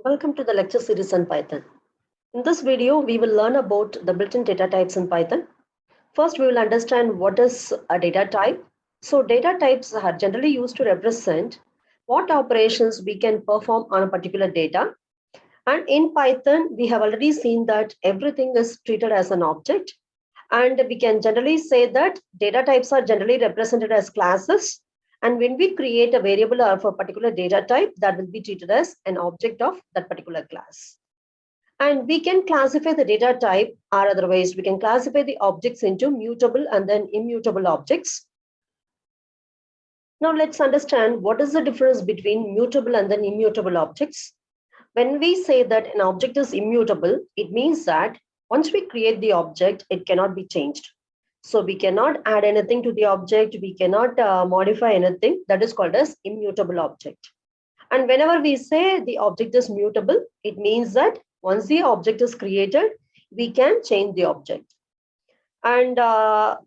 Welcome to the lecture series on Python. In this video, we will learn about the built-in data types in Python. First, we will understand what is a data type. So data types are generally used to represent what operations we can perform on a particular data. And in Python, we have already seen that everything is treated as an object. And we can generally say that data types are generally represented as classes. And when we create a variable of a particular data type, that will be treated as an object of that particular class. And we can classify the data type, or otherwise we can classify the objects into mutable and then immutable objects. Now let's understand what is the difference between mutable and then immutable objects. When we say that an object is immutable, it means that once we create the object, it cannot be changed. So we cannot add anything to the object, we cannot modify anything. That is called as immutable object. And whenever we say the object is mutable, it means that once the object is created, we can change the object. And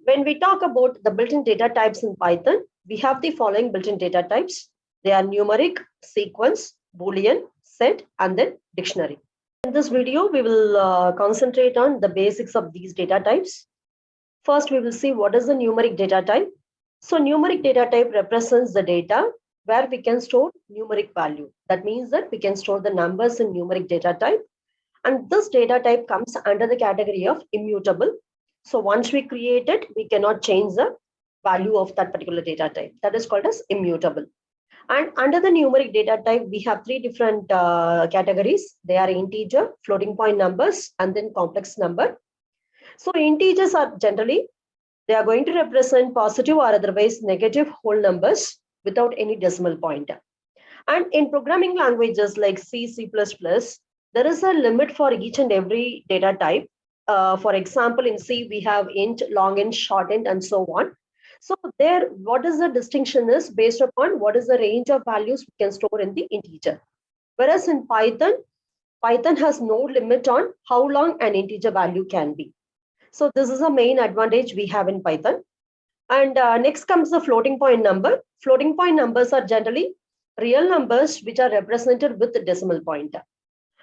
when we talk about the built-in data types in Python, we have the following built-in data types. They are numeric, sequence, Boolean, set, and then dictionary. In this video, we will concentrate on the basics of these data types. First, we will see what is the numeric data type. So numeric data type represents the data where we can store numeric value. That means that we can store the numbers in numeric data type. And this data type comes under the category of immutable. So once we create it, we cannot change the value of that particular data type. That is called as immutable. And under the numeric data type, we have three different categories. They are integer, floating point numbers, and then complex number. So integers are generally, they are going to represent positive or otherwise negative whole numbers without any decimal point. And in programming languages like C, C++, there is a limit for each and every data type. For example, in C, we have int, long int, short int, and so on. So there, what is the distinction is based upon what is the range of values we can store in the integer. Whereas in Python, Python has no limit on how long an integer value can be. So this is a main advantage we have in Python. And next comes the floating point number. Floating point numbers are generally real numbers which are represented with the decimal point.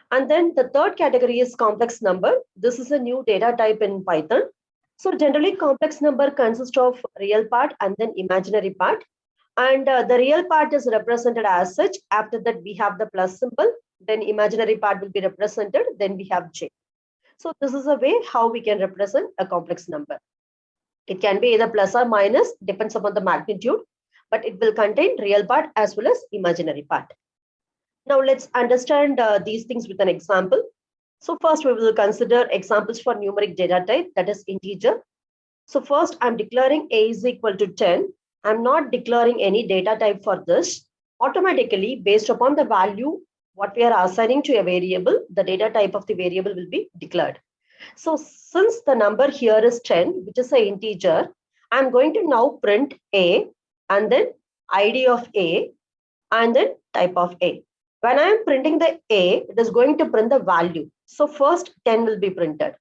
And then the third category is complex number. This is a new data type in Python. So generally complex number consists of real part and then imaginary part. And the real part is represented as such. After that, we have the plus symbol. Then imaginary part will be represented. Then we have J. So this is a way how we can represent a complex number. It can be either plus or minus, depends upon the magnitude, but it will contain real part as well as imaginary part. Now let's understand these things with an example. So first we will consider examples for numeric data type, that is integer. So first I'm declaring a is equal to 10. I'm not declaring any data type for this. Automatically, based upon the value what we are assigning to a variable, the data type of the variable will be declared. So since the number here is 10, which is an integer, I'm going to now print a and then ID of a and then type of a. When I am printing the a, it is going to print the value. So first 10 will be printed.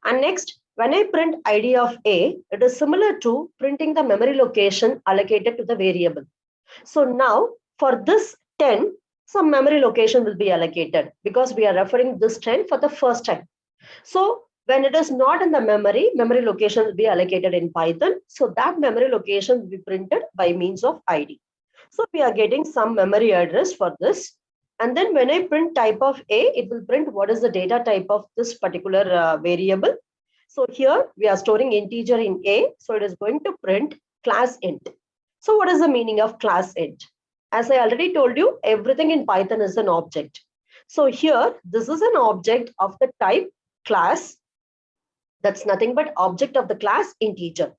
And next, when I print ID of a, it is similar to printing the memory location allocated to the variable. So now for this 10, some memory location will be allocated because we are referring this 10 for the first time. So when it is not in the memory location will be allocated in Python. So that memory location will be printed by means of ID. So we are getting some memory address for this. And then when I print type of A, it will print what is the data type of this particular variable. So here we are storing integer in A. So it is going to print class int. So what is the meaning of class int? As I already told you, everything in Python is an object. So here, this is an object of the type class. That's nothing but object of the class integer.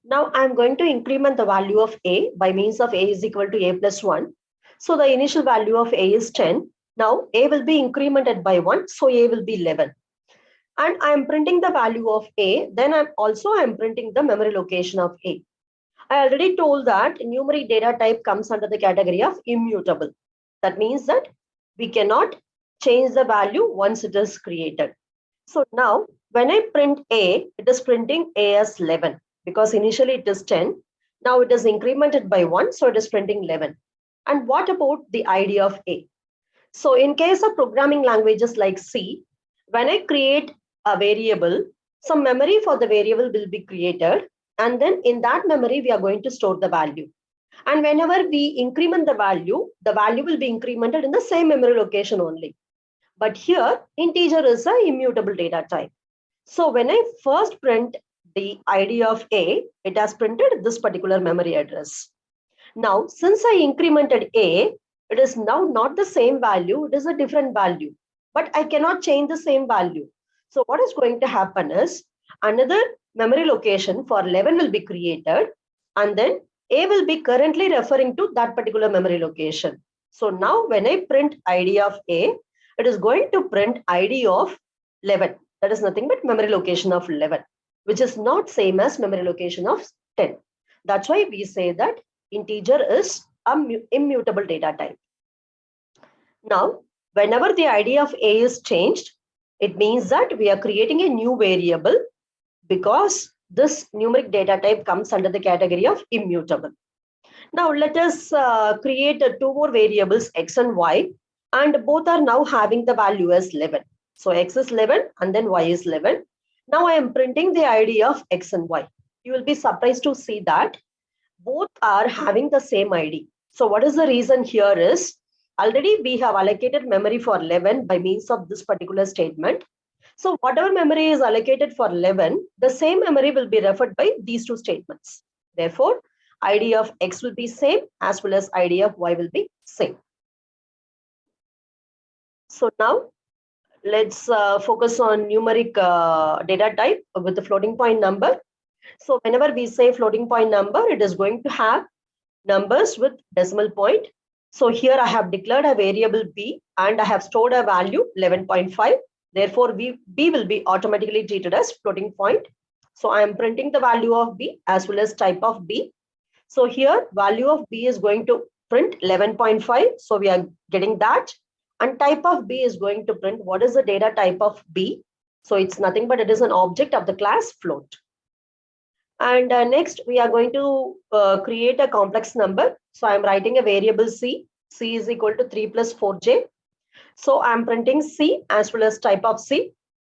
Now I'm going to increment the value of A by means of A is equal to A plus 1. So the initial value of A is 10. Now A will be incremented by 1. So A will be 11. And I'm printing the value of A. Then I'm printing the memory location of A. I already told that numeric data type comes under the category of immutable. That means that we cannot change the value once it is created. So now when I print A, it is printing A as 11 because initially it is 10. Now it is incremented by 1, so it is printing 11. And what about the ID of A? So in case of programming languages like C, when I create a variable, some memory for the variable will be created. And then in that memory, we are going to store the value. And whenever we increment the value will be incremented in the same memory location only. But here, integer is an immutable data type. So when I first print the ID of A, it has printed this particular memory address. Now, since I incremented A, it is now not the same value, it is a different value. But I cannot change the same value. So what is going to happen is another memory location for 11 will be created, and then A will be currently referring to that particular memory location. So now when I print ID of A, it is going to print ID of 11. That is nothing but memory location of 11, which is not same as memory location of 10. That's why we say that integer is an immutable data type. Now, whenever the ID of A is changed, it means that we are creating a new variable because this numeric data type comes under the category of immutable. Now, let us create two more variables, X and Y, and both are now having the value as 11. So X is 11 and then Y is 11. Now I am printing the ID of X and Y. You will be surprised to see that both are having the same ID. So what is the reason here is already we have allocated memory for 11 by means of this particular statement. So whatever memory is allocated for 11, the same memory will be referred by these two statements. Therefore, ID of X will be same as well as ID of Y will be same. So now let's focus on numeric data type with the floating point number. So whenever we say floating point number, it is going to have numbers with decimal point. So here I have declared a variable B and I have stored a value 11.5. Therefore, B will be automatically treated as floating point. So I am printing the value of B as well as type of B. So here value of B is going to print 11.5. So we are getting that. And type of B is going to print what is the data type of B. So it's nothing but it is an object of the class float. And next, we are going to create a complex number. So I'm writing a variable C. C is equal to 3 plus 4j. So I'm printing C as well as type of C.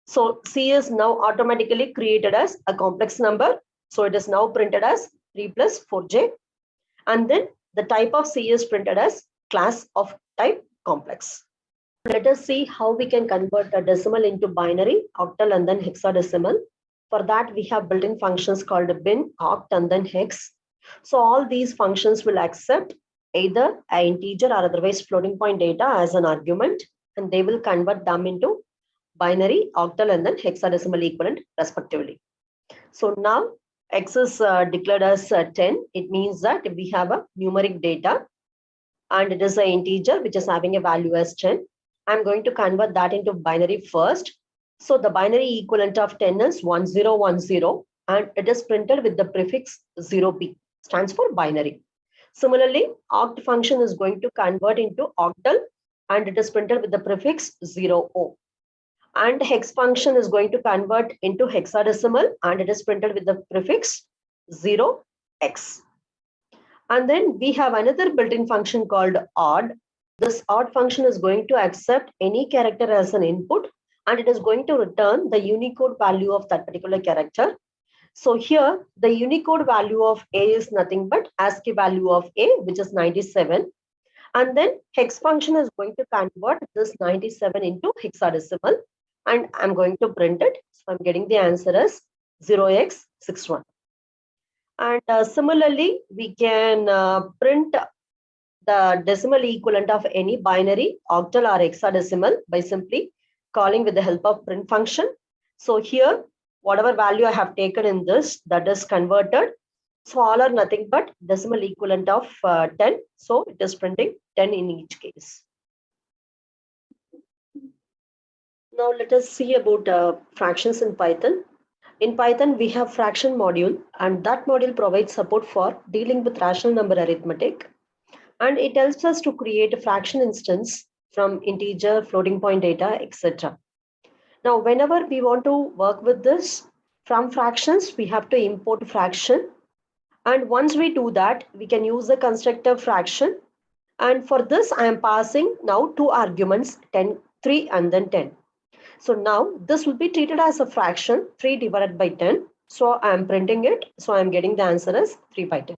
So C is now automatically created as a complex number. So it is now printed as 3 plus 4j. And then the type of C is printed as class of type complex. Let us see how we can convert a decimal into binary, octal, and then hexadecimal. For that, we have built-in functions called bin, oct, and then hex. So all these functions will accept either an integer or otherwise floating point data as an argument, and they will convert them into binary, octal, and then hexadecimal equivalent respectively. So now X is declared as 10. It means that we have a numeric data and it is an integer which is having a value as 10. I'm going to convert that into binary first. So the binary equivalent of 10 is 1010 and it is printed with the prefix 0p, stands for binary. Similarly, oct function is going to convert into octal and it is printed with the prefix 0o. And hex function is going to convert into hexadecimal and it is printed with the prefix 0x. And then we have another built-in function called odd. This odd function is going to accept any character as an input and it is going to return the Unicode value of that particular character. So here the Unicode value of A is nothing but ASCII value of A, which is 97. And then hex function is going to convert this 97 into hexadecimal and I'm going to print it. So I'm getting the answer as 0x61. And similarly, we can print the decimal equivalent of any binary, octal or hexadecimal by simply calling with the help of print function. So here, whatever value I have taken in this, that is converted. So all are nothing but decimal equivalent of 10. So it is printing 10 in each case. Now let us see about fractions in Python. In Python, we have fraction module, and that module provides support for dealing with rational number arithmetic. And it helps us to create a fraction instance from integer, floating point data, etc. Now, whenever we want to work with this, from fractions, we have to import fraction. And once we do that, we can use the constructor fraction. And for this, I am passing now two arguments, 10, 3 and then 10. So now this will be treated as a fraction, 3 divided by 10. So I am printing it. So I am getting the answer as 3 by 10.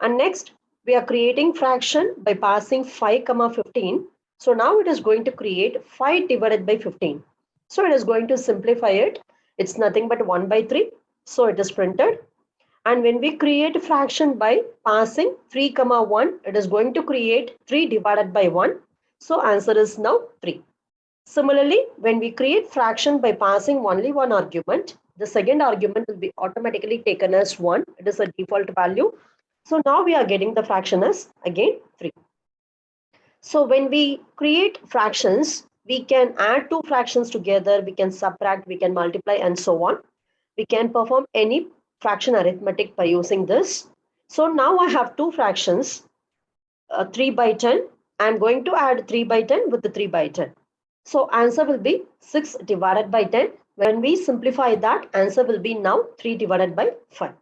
And next, we are creating fraction by passing 5, 15. So now it is going to create 5 divided by 15. So it is going to simplify it. It's nothing but 1 by 3. So it is printed. And when we create a fraction by passing 3, 1, it is going to create 3 divided by 1. So answer is now 3. Similarly, when we create fraction by passing only one argument, the second argument will be automatically taken as 1. It is a default value. So now we are getting the fraction as again 3. So when we create fractions, we can add two fractions together, we can subtract, we can multiply and so on. We can perform any fraction arithmetic by using this. So now I have two fractions, 3 by 10. I'm going to add 3 by 10 with the 3 by 10. So answer will be 6 divided by 10. When we simplify that, answer will be now 3 divided by 5.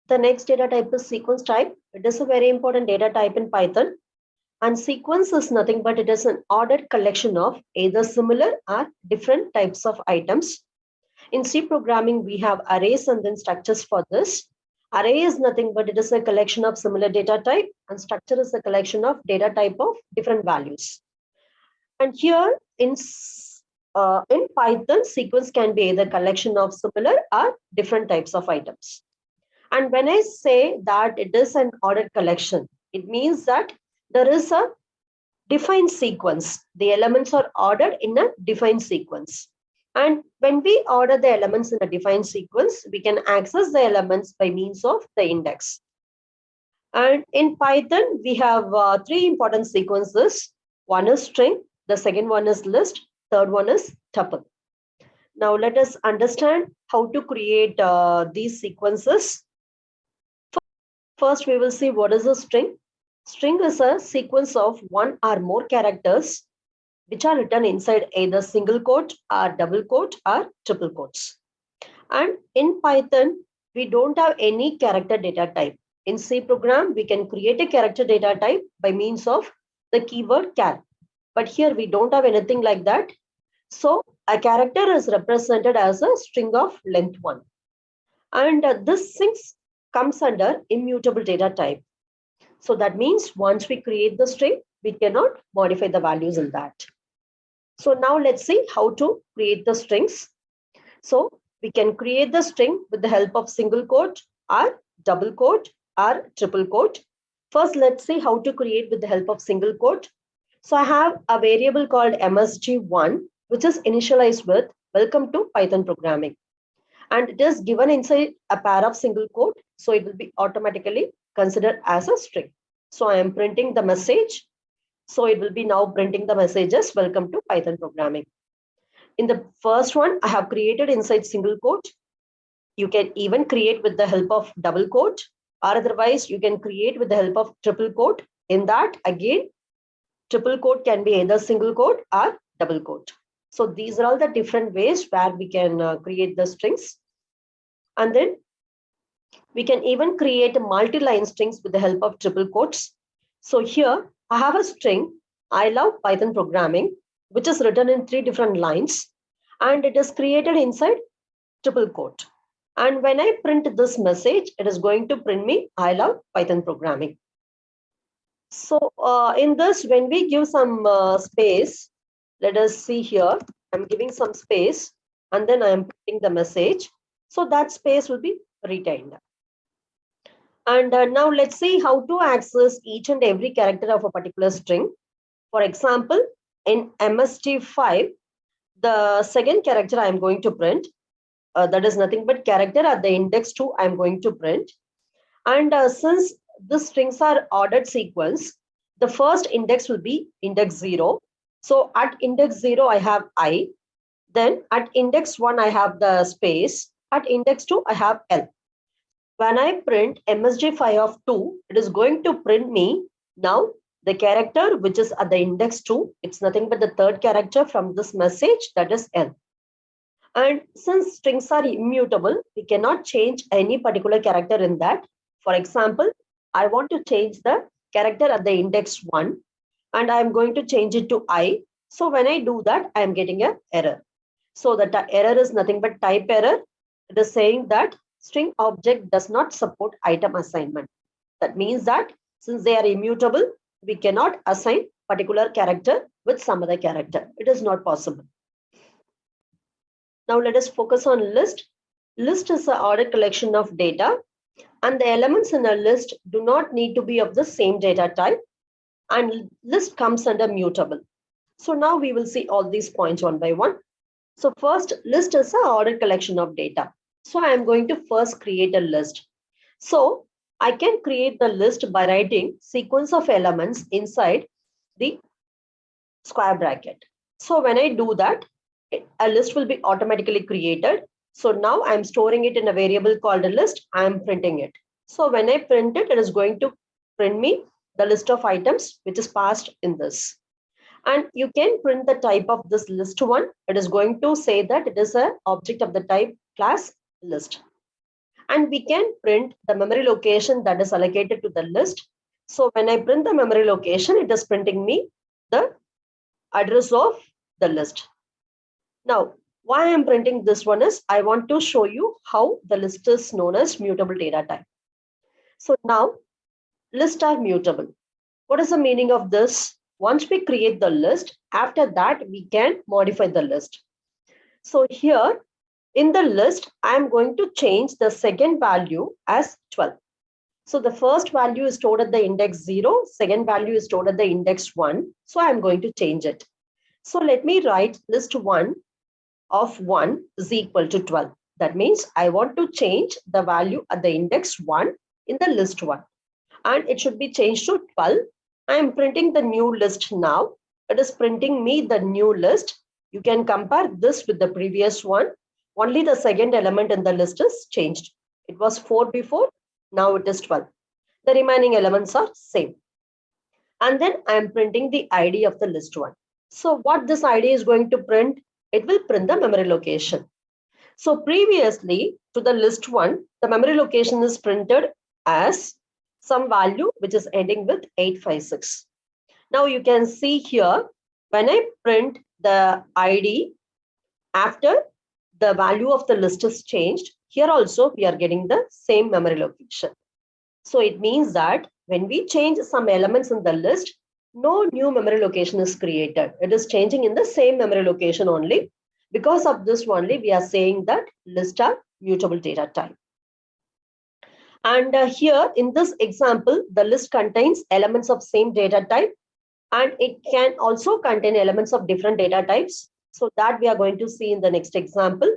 The next data type is sequence type. It is a very important data type in Python. And sequence is nothing but it is an ordered collection of either similar or different types of items. In C programming, we have arrays and then structures for this. Array is nothing but it is a collection of similar data type, and structure is a collection of data type of different values. And here in Python, sequence can be either collection of similar or different types of items. And when I say that it is an ordered collection, it means that there is a defined sequence. The elements are ordered in a defined sequence. And when we order the elements in a defined sequence, we can access the elements by means of the index. And in Python, we have three important sequences. One is string, the second one is list, third one is tuple. Now let us understand how to create these sequences. First, we will see what is a string. String is a sequence of one or more characters which are written inside either single quote or double quote or triple quotes. And in Python, we don't have any character data type. In C program, we can create a character data type by means of the keyword char. But here we don't have anything like that. So a character is represented as a string of length 1. And this string comes under immutable data type. So that means once we create the string, we cannot modify the values in that. So now let's see how to create the strings. So we can create the string with the help of single quote or double quote or triple quote. First, let's see how to create with the help of single quote. So I have a variable called msg1, which is initialized with welcome to Python programming. And it is given inside a pair of single quote. So it will be automatically considered as a string. So I am printing the message. So it will be now printing the messages, welcome to Python programming. In the first one, I have created inside single quote. You can even create with the help of double quote, or otherwise you can create with the help of triple quote. In that, again, triple quote can be either single quote or double quote. So these are all the different ways where we can create the strings. And then we can even create multi-line strings with the help of triple quotes. So here I have a string, I love Python programming, which is written in 3 different lines, and it is created inside triple quote. And when I print this message, it is going to print me, I love Python programming. So in this, when we give some space, let us see here, I'm giving some space and then I am printing the message. So that space will be retained. And now let's see how to access each and every character of a particular string. For example, in MSG5, the second character I'm going to print, that is nothing but character at the index 2 I'm going to print. And since the strings are ordered sequence, the first index will be index 0. So at index 0, I have I. Then at index 1, I have the space. At index 2, I have L. When I print MSG5 of 2, it is going to print me now the character which is at the index 2. It's nothing but the third character from this message, that is L. And since strings are immutable, we cannot change any particular character in that. For example, I want to change the character at the index 1 and I'm going to change it to I. So when I do that, I'm getting an error. So the error is nothing but type error. It is saying that string object does not support item assignment. That means that since they are immutable, we cannot assign particular character with some other character. It is not possible. Now let us focus on list. List is an ordered collection of data, and the elements in a list do not need to be of the same data type, and list comes under mutable. So now we will see all these points one by one. So first, list is an ordered collection of data. So I am going to first create a list. So I can create the list by writing sequence of elements inside the square bracket. So when I do that, a list will be automatically created. So now I'm storing it in a variable called a list. I'm printing it. So when I print it, it is going to print me the list of items which is passed in this. And you can print the type of this list one. It is going to say that it is an object of the type class list. And we can print the memory location that is allocated to the list. So when I print the memory location, it is printing me the address of the list. Now, why I'm printing this one is I want to show you how the list is known as mutable data type. So now lists are mutable. What is the meaning of this? Once we create the list, after that we can modify the list. So here in the list, I'm going to change the second value as 12. So the first value is stored at the index 0, second value is stored at the index 1. So I'm going to change it. So let me write list 1 of 1 is equal to 12. That means I want to change the value at the index 1 in the list 1. And it should be changed to 12. I am printing the new list now. It is printing me the new list. You can compare this with the previous one. Only the second element in the list is changed. It was 4 before, now it is 12. The remaining elements are same. And then I am printing the ID of the list 1. So what this ID is going to print? It will print the memory location. So previously to the list 1, the memory location is printed as some value which is ending with 856. Now you can see here, when I print the ID after the value of the list is changed, here also we are getting the same memory location. So it means that when we change some elements in the list, no new memory location is created. It is changing in the same memory location only. Because of this only, we are saying that lists are mutable data type. And here in this example, the list contains elements of same data type, and it can also contain elements of different data types. So that we are going to see in the next example.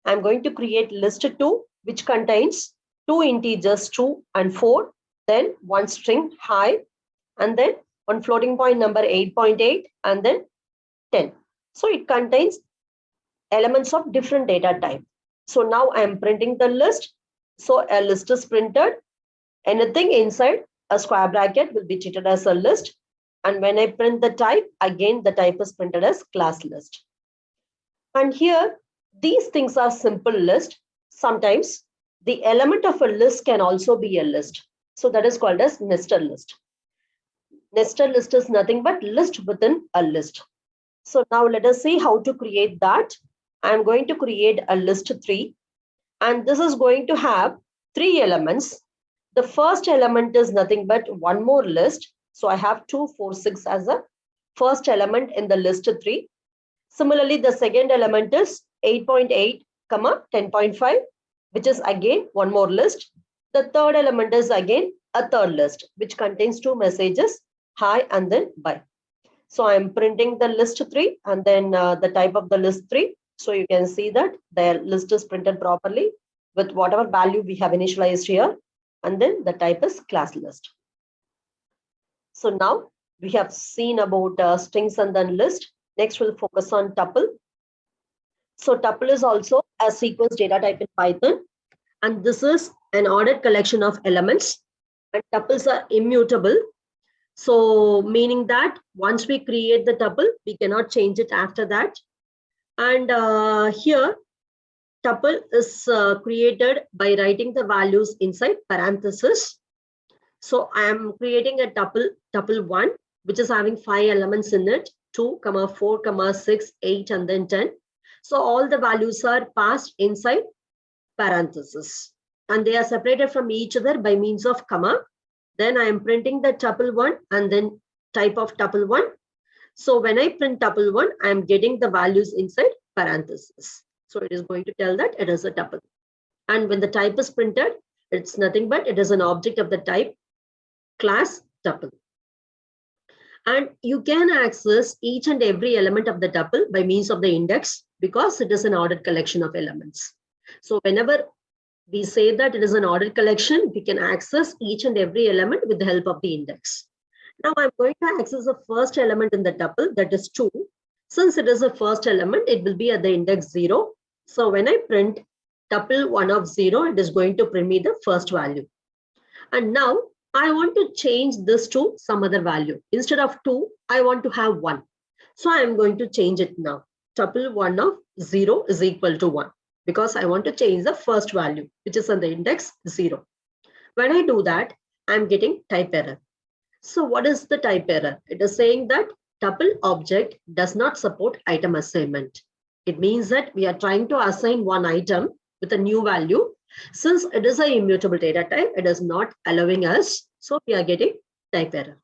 I'm going to create list 2, which contains 2 integers 2 and 4, then one string hi, and then one floating point number 8.8, and then 10. So it contains elements of different data type. So now I am printing the list. So a list is printed. Anything inside a square bracket will be treated as a list. And when I print the type, again, the type is printed as class list. And here, these things are simple list. Sometimes the element of a list can also be a list. So that is called as nested list. Nested list is nothing but list within a list. So now let us see how to create that. I'm going to create a list 3. And this is going to have 3 elements. The first element is nothing but one more list. So I have 2, 4, 6 as a first element in the list 3. Similarly, the second element is 8.8, 10.5, which is again one more list. The third element is again a third list, which contains 2 messages, hi and then bye. So I'm printing the list 3 and then the type of the list 3. So you can see that the list is printed properly with whatever value we have initialized here. And then the type is class list. So now we have seen about strings and then list. Next, we'll focus on tuple. So tuple is also a sequence data type in Python. And this is an ordered collection of elements. And tuples are immutable. So meaning that once we create the tuple, we cannot change it after that. And here, tuple is created by writing the values inside parentheses. So I am creating a tuple 1, which is having 5 elements in it, 2, 4, 6, 8, and then 10. So all the values are passed inside parentheses, and they are separated from each other by means of comma. Then I am printing the tuple 1 and then type of tuple 1. So when I print tuple 1, I am getting the values inside parentheses. So it is going to tell that it is a tuple. And when the type is printed, it's nothing but it is an object of the type class tuple. And you can access each and every element of the tuple by means of the index, because it is an ordered collection of elements. So whenever we say that it is an ordered collection, we can access each and every element with the help of the index. Now I'm going to access the first element in the tuple, that is 2. Since it is a first element, it will be at the index 0. So when I print tuple 1 of 0, it is going to print me the first value. And now I want to change this to some other value. Instead of 2, I want to have 1. So I am going to change it now. Tuple 1 of 0 is equal to 1, because I want to change the first value, which is on the index 0. When I do that, I'm getting type error. So what is the type error? It is saying that tuple object does not support item assignment. It means that we are trying to assign one item with a new value. Since it is an immutable data type, it is not allowing us. So we are getting type error.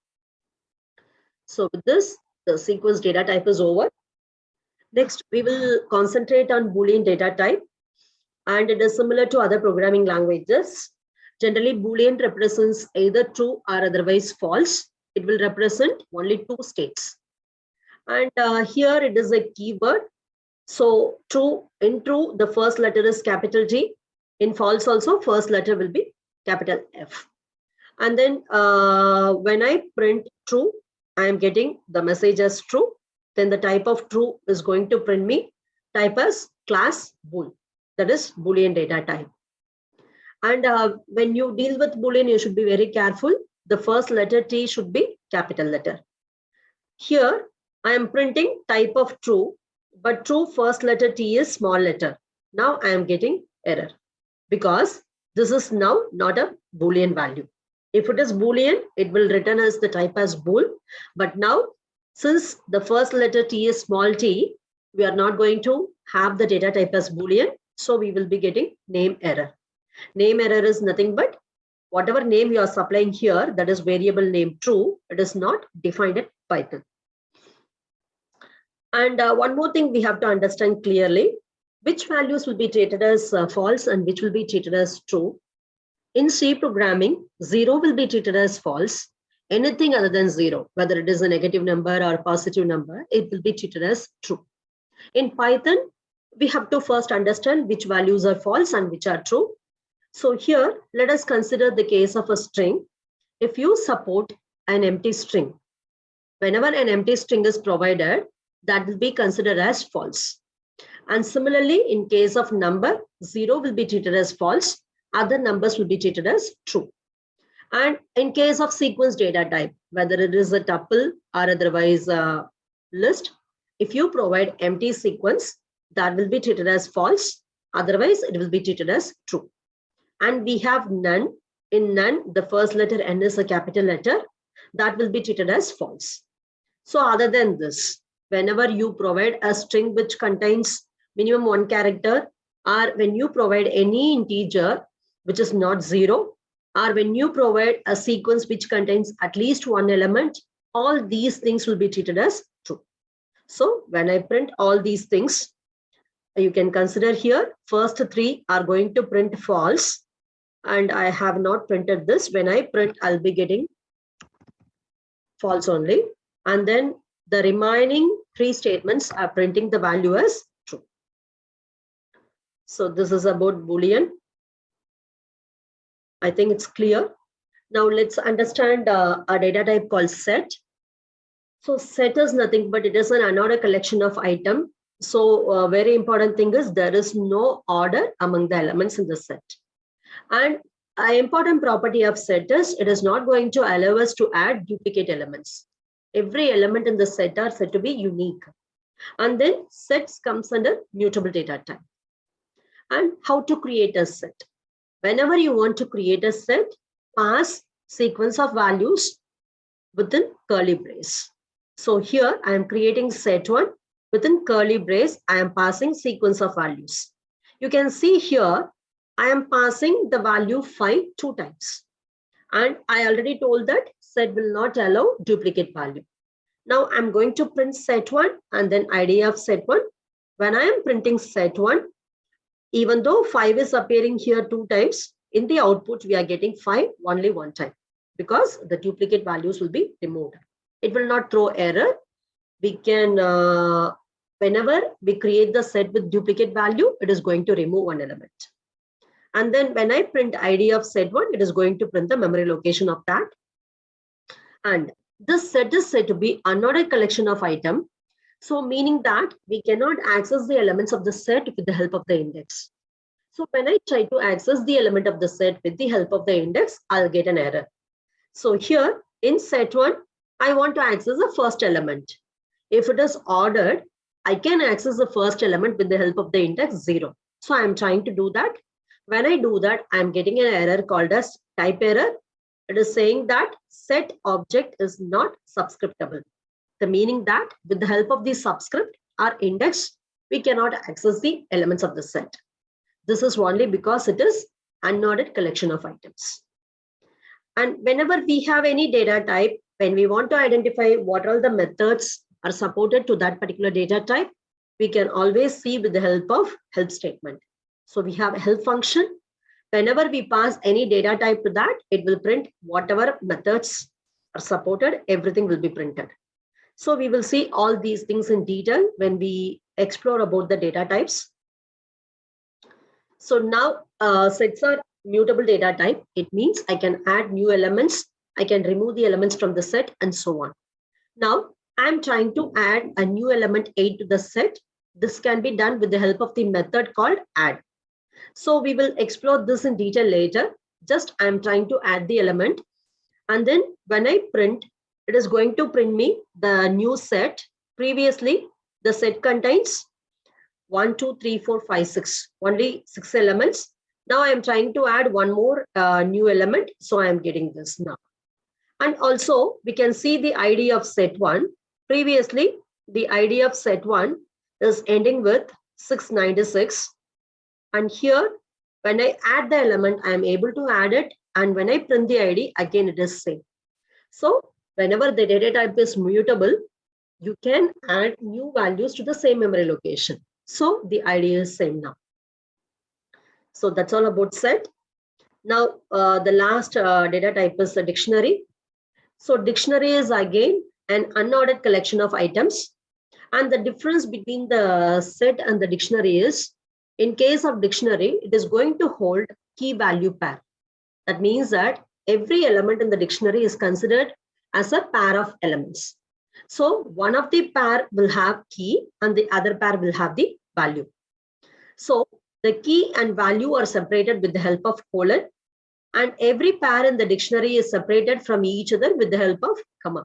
So with this, the sequence data type is over. Next, we will concentrate on Boolean data type. And it is similar to other programming languages. Generally, Boolean represents either true or otherwise false. It will represent only 2 states. And here it is a keyword. So true, in true, the first letter is capital T. In false also, first letter will be capital F. And then when I print true, I am getting the message as true. Then the type of true is going to print me type as class bool. That is Boolean data type. And when you deal with Boolean, you should be very careful. The first letter T should be capital letter. Here, I am printing type of true, but true first letter T is small letter. Now I am getting error, because this is now not a Boolean value. If it is Boolean, it will return as the type as bool. But now, since the first letter T is small t, we are not going to have the data type as Boolean. So we will be getting name error. Name error is nothing but whatever name you are supplying here, that is variable name true, it is not defined in Python. And one more thing we have to understand clearly, which values will be treated as false and which will be treated as true. In C programming, 0 will be treated as false. Anything other than 0, whether it is a negative number or a positive number, it will be treated as true. In Python, we have to first understand which values are false and which are true. So here, let us consider the case of a string. If you support an empty string, whenever an empty string is provided, that will be considered as false. And similarly, in case of number, 0 will be treated as false. Other numbers will be treated as true. And in case of sequence data type, whether it is a tuple or otherwise a list, if you provide empty sequence, that will be treated as false. Otherwise, it will be treated as true. And we have none. In none, the first letter N is a capital letter. That will be treated as false. So other than this, whenever you provide a string which contains minimum 1 character, or when you provide any integer which is not 0, or when you provide a sequence which contains at least 1 element, all these things will be treated as true. So when I print all these things, you can consider here, first 3 are going to print false. And I have not printed this. When I print, I'll be getting false only. And then the remaining 3 statements are printing the value as true. So this is about Boolean. I think it's clear. Now let's understand a data type called set. So set is nothing but it is an unordered collection of item. So very important thing is there is no order among the elements in the set. And an important property of set is it is not going to allow us to add duplicate elements. Every element in the set are said to be unique. And then sets comes under mutable data type. And how to create a set? Whenever you want to create a set, pass sequence of values within curly brace. So here I am creating set1 within curly brace. I am passing sequence of values. You can see here I am passing the value 5 two times. And I already told that set will not allow duplicate value. Now I'm going to print set1 and then ID of set1. When I am printing set1, even though 5 is appearing here 2 times, in the output we are getting 5 only 1 time because the duplicate values will be removed. It will not throw error. We can, whenever we create the set with duplicate value, it is going to remove one element. And then when I print ID of set1, it is going to print the memory location of that. And this set is said to be unordered collection of item. So meaning that we cannot access the elements of the set with the help of the index. So when I try to access the element of the set with the help of the index, I'll get an error. So here in set1, I want to access the first element. If it is ordered, I can access the first element with the help of the index 0. So I'm trying to do that. When I do that, I'm getting an error called as type error. It is saying that set object is not subscriptable. The meaning that with the help of the subscript or index, we cannot access the elements of the set. This is only because it is unordered collection of items. And whenever we have any data type, when we want to identify what all the methods are supported to that particular data type, we can always see with the help of help statement. So we have a help function. Whenever we pass any data type to that, it will print whatever methods are supported, everything will be printed. So we will see all these things in detail when we explore about the data types. So now sets are mutable data type. It means I can add new elements. I can remove the elements from the set and so on. Now I'm trying to add a new element 8 to the set. This can be done with the help of the method called add. So we will explore this in detail later. Just I'm trying to add the element. And then when I print, it is going to print me the new set. Previously, the set contains 1, 2, 3, 4, 5, 6, only 6 elements. Now I am trying to add one more new element. So I am getting this now. And also we can see the ID of set1. Previously, the ID of set1 is ending with 696. And here, when I add the element, I am able to add it. And when I print the ID, again, it is same. So whenever the data type is mutable, you can add new values to the same memory location. So the ID is same now. So that's all about set. Now, the last data type is a dictionary. So dictionary is again an unordered collection of items. And the difference between the set and the dictionary is, in case of dictionary, it is going to hold key value pair. That means that every element in the dictionary is considered as a pair of elements. So one of the pair will have key and the other pair will have the value. So the key and value are separated with the help of colon, and every pair in the dictionary is separated from each other with the help of comma.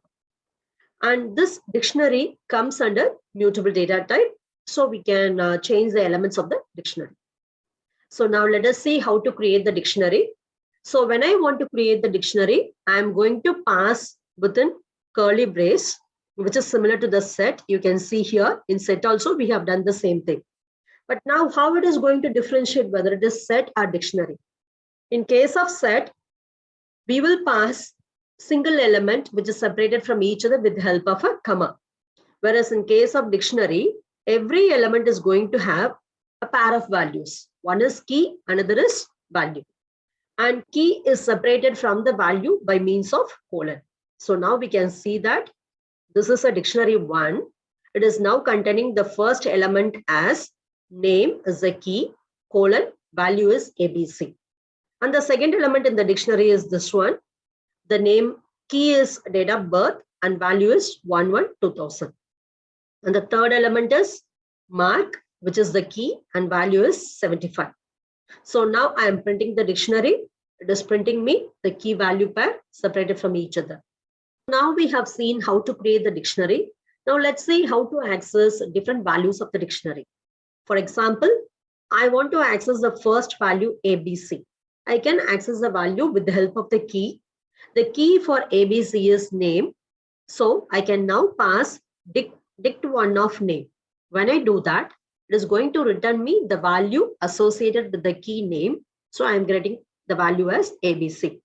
And this dictionary comes under mutable data type. So we can change the elements of the dictionary. So now let us see how to create the dictionary. So when I want to create the dictionary, I am going to pass within curly brace, which is similar to the set. You can see here in set also, we have done the same thing. But now how it is going to differentiate whether it is set or dictionary? In case of set, we will pass single element which is separated from each other with the help of a comma. Whereas in case of dictionary, every element is going to have a pair of values. One is key, another is value. And key is separated from the value by means of colon. So now we can see that this is a dictionary 1. It is now containing the first element as name is the key, colon, value is ABC. And the second element in the dictionary is this one. The name key is date of birth and value is 1/1/2000. And the third element is mark, which is the key, and value is 75. So now I am printing the dictionary. It is printing me the key value pair separated from each other. Now we have seen how to create the dictionary. Now let's see how to access different values of the dictionary. For example, I want to access the first value ABC. I can access the value with the help of the key. The key for ABC is name. So I can now pass dict1 of name. When I do that, it is going to return me the value associated with the key name. So I am getting the value as ABC.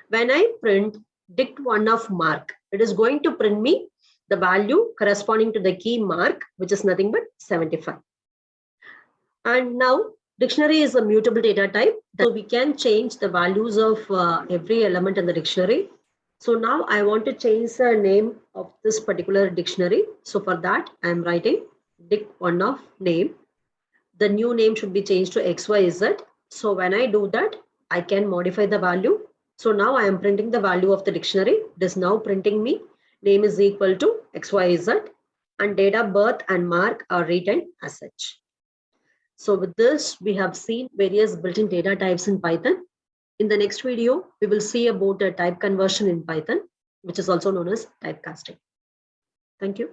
When I print dict1 of mark, it is going to print me the value corresponding to the key mark, which is nothing but 75. And now dictionary is a mutable data type. So we can change the values of every element in the dictionary. So now I want to change the name of this particular dictionary. So for that, I am writing dict1 of name. The new name should be changed to XYZ. So when I do that, I can modify the value. So now I am printing the value of the dictionary. It is now printing me name is equal to XYZ, and date of birth and mark are written as such. So with this, we have seen various built-in data types in Python. In the next video, we will see about a type conversion in Python, which is also known as typecasting. Thank you.